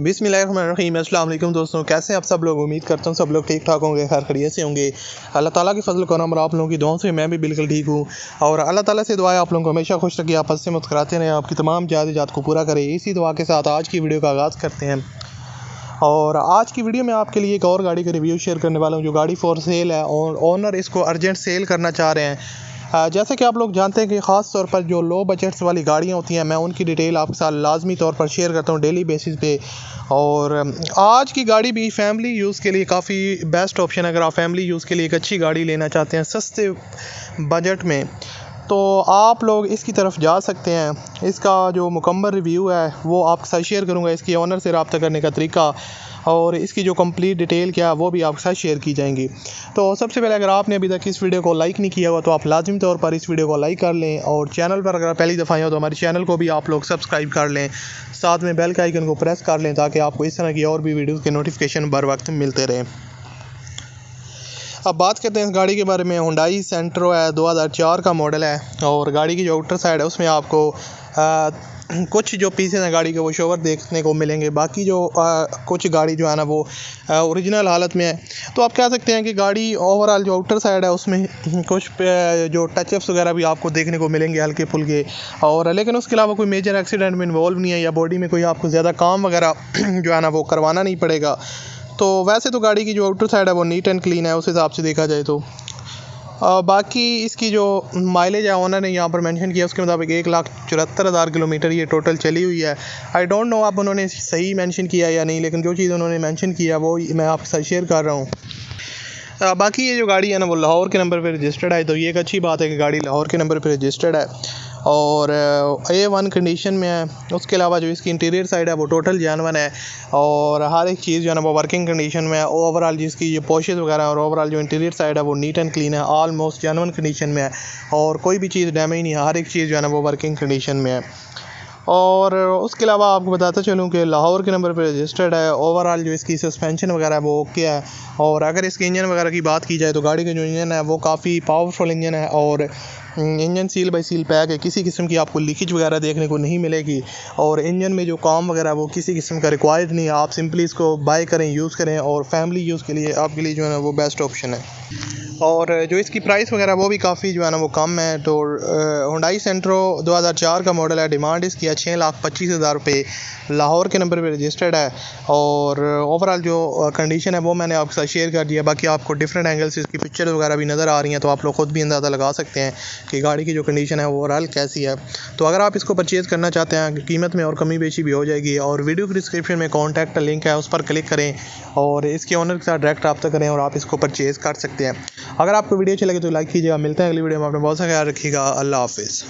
बिस्मिल्लाहिर्रहमानिर्रहीम। अस्सलाम वालेकुम दोस्तों, कैसे हैं आप सब लोग। उम्मीद करता हूँ सब लोग ठीक ठाक होंगे, खैर खैरियत से होंगे। अल्लाह ताला की फजल करम और आप लोगों की दुआओं से मैं भी बिल्कुल ठीक हूँ। और अल्लाह ताला से दुआ है आप लोगों को हमेशा खुश रखिए, आपस से मुस्कुराते रहें, आपकी तमाम जात को पूरा करें। इसी दुआ के साथ आज की वीडियो का आगाज़ करते हैं। और आज की वीडियो में आपके लिए एक और गाड़ी का रिव्यू शेयर करने वाला हूँ जो गाड़ी फॉर सेल है और ओनर इसको अर्जेंट सेल करना चाह रहे हैं। जैसे कि आप लोग जानते हैं कि ख़ास तौर पर जो लो बजट्स वाली गाड़ियाँ होती हैं, मैं उनकी डिटेल आपके साथ लाजमी तौर पर शेयर करता हूँ डेली बेसिस पे। और आज की गाड़ी भी फैमिली यूज़ के लिए काफ़ी बेस्ट ऑप्शन है। अगर आप फैमिली यूज़ के लिए एक अच्छी गाड़ी लेना चाहते हैं सस्ते बजट में, तो आप लोग इसकी तरफ जा सकते हैं। इसका जो मुकम्मल रिव्यू है वो आपके साथ शेयर करूँगा, इसकी ओनर से रब्ता करने का तरीका और इसकी जो कंप्लीट डिटेल क्या है वो भी आपके साथ शेयर की जाएंगी। तो सबसे पहले अगर आपने अभी तक इस वीडियो को लाइक नहीं किया हुआ तो आप लाजिम तौर पर इस वीडियो को लाइक कर लें, और चैनल पर अगर पहली दफ़ा आए हो तो हमारे चैनल को भी आप लोग सब्सक्राइब कर लें, साथ में बेल के आइकन को प्रेस कर लें ताकि आपको इस तरह की और भी वीडियोज़ के नोटिफिकेशन बर वक्त मिलते रहें। अब बात करते हैं इस गाड़ी के बारे में। हुंडई सेंट्रो है, 2004 का मॉडल है और गाड़ी की जो आउटर साइड है उसमें आपको कुछ जो पीसेस हैं गाड़ी के वो शोवर देखने को मिलेंगे। बाकी जो कुछ गाड़ी जो है ना वो ओरिजिनल हालत में है। तो आप कह सकते हैं कि गाड़ी ओवरऑल जो आउटर साइड है उसमें कुछ जो टचअप्स वगैरह भी आपको देखने को मिलेंगे हल्के फुल्के, और लेकिन उसके अलावा कोई मेजर एक्सीडेंट में इन्वॉल्व नहीं है या बॉडी में कोई आपको ज़्यादा काम वगैरह जो है ना वो करवाना नहीं पड़ेगा। तो वैसे तो गाड़ी की जो आउटर साइड है वो नीट एंड क्लीन है उस हिसाब से देखा जाए तो। बाकी इसकी जो माइलेज है ओनर ने यहाँ पर मेंशन किया उसके मुताबिक 1,74,000 किलोमीटर ये टोटल चली हुई है। आई डोंट नो अब उन्होंने सही मेंशन किया या नहीं, लेकिन जो चीज़ उन्होंने मेंशन किया वो मैं आपके साथ शेयर कर रहा हूँ। बाकी ये जो गाड़ी है ना वो लाहौर के नंबर पर रजिस्टर्ड है, तो ये एक अच्छी बात है कि गाड़ी लाहौर के नंबर पर रजिस्टर्ड है और A1 कंडीशन में है। उसके अलावा जो इसकी इंटीरियर साइड है वो टोटल जेन्युइन है और हर एक चीज़ जो है ना वो वर्किंग कंडीशन में है। ओवरऑल जिसकी जो पोर्शेस वगैरह और ओवरऑल जो इंटीरियर साइड है वो नीट एंड क्लीन है, ऑलमोस्ट जेन्युइन कंडीशन में है और कोई भी चीज़ डैमेज नहीं है, हर एक चीज़ जो है ना वो वर्किंग कंडीशन में है। और उसके अलावा आपको बताता चलूँ कि लाहौर के नंबर पर रजिस्टर्ड है। ओवरऑल जो इसकी सस्पेंशन वगैरह है वो ओके है। और अगर इसके इंजन वगैरह की बात की जाए तो गाड़ी का जो इंजन है वो काफ़ी पावरफुल इंजन है और engine seal by seal pack है, किसी किस्म की आपको लीकेज वगैरह देखने को नहीं मिलेगी। और इंजन में जो काम वगैरह वो किसी किस्म का रिक्वायर्ड नहीं है, आप सिंपली इसको बाय करें, यूज़ करें और फैमिली यूज़ के लिए आपके लिए जो है ना वो बेस्ट ऑप्शन है। और जो इसकी प्राइस वगैरह वो भी काफ़ी जो है ना वो कम है। तो हुंडई सेंट्रो 2004 का मॉडल है, डिमांड इसकी है 6,25,000 रुपये, लाहौर के नंबर पे रजिस्टर्ड है और ओवरऑल जो कंडीशन है वो मैंने आपके साथ शेयर कर दिया। बाकी आपको डिफरेंट एंगल से इसकी पिक्चर वगैरह भी नज़र आ रही हैं, तो आप लोग खुद भी अंदाज़ा लगा सकते हैं कि गाड़ी की जो कंडीशन है ओवरऑल कैसी है। तो अगर आप इसको परचेज़ करना चाहते हैं कीमत में और कमी बेशी भी हो जाएगी, और वीडियो की डिस्क्रिप्शन में कॉन्टैक्ट लिंक है उस पर क्लिक करें और इसके ओनर के साथ डायरेक्ट रब्ता करें और आप इसको परचेज़ कर सकते हैं। अगर आपको वीडियो अच्छी लगे तो लाइक कीजिएगा। मिलते हैं अगली वीडियो में, अपना बहुत सा ख्याल रखिएगा। अल्लाह हाफिज़।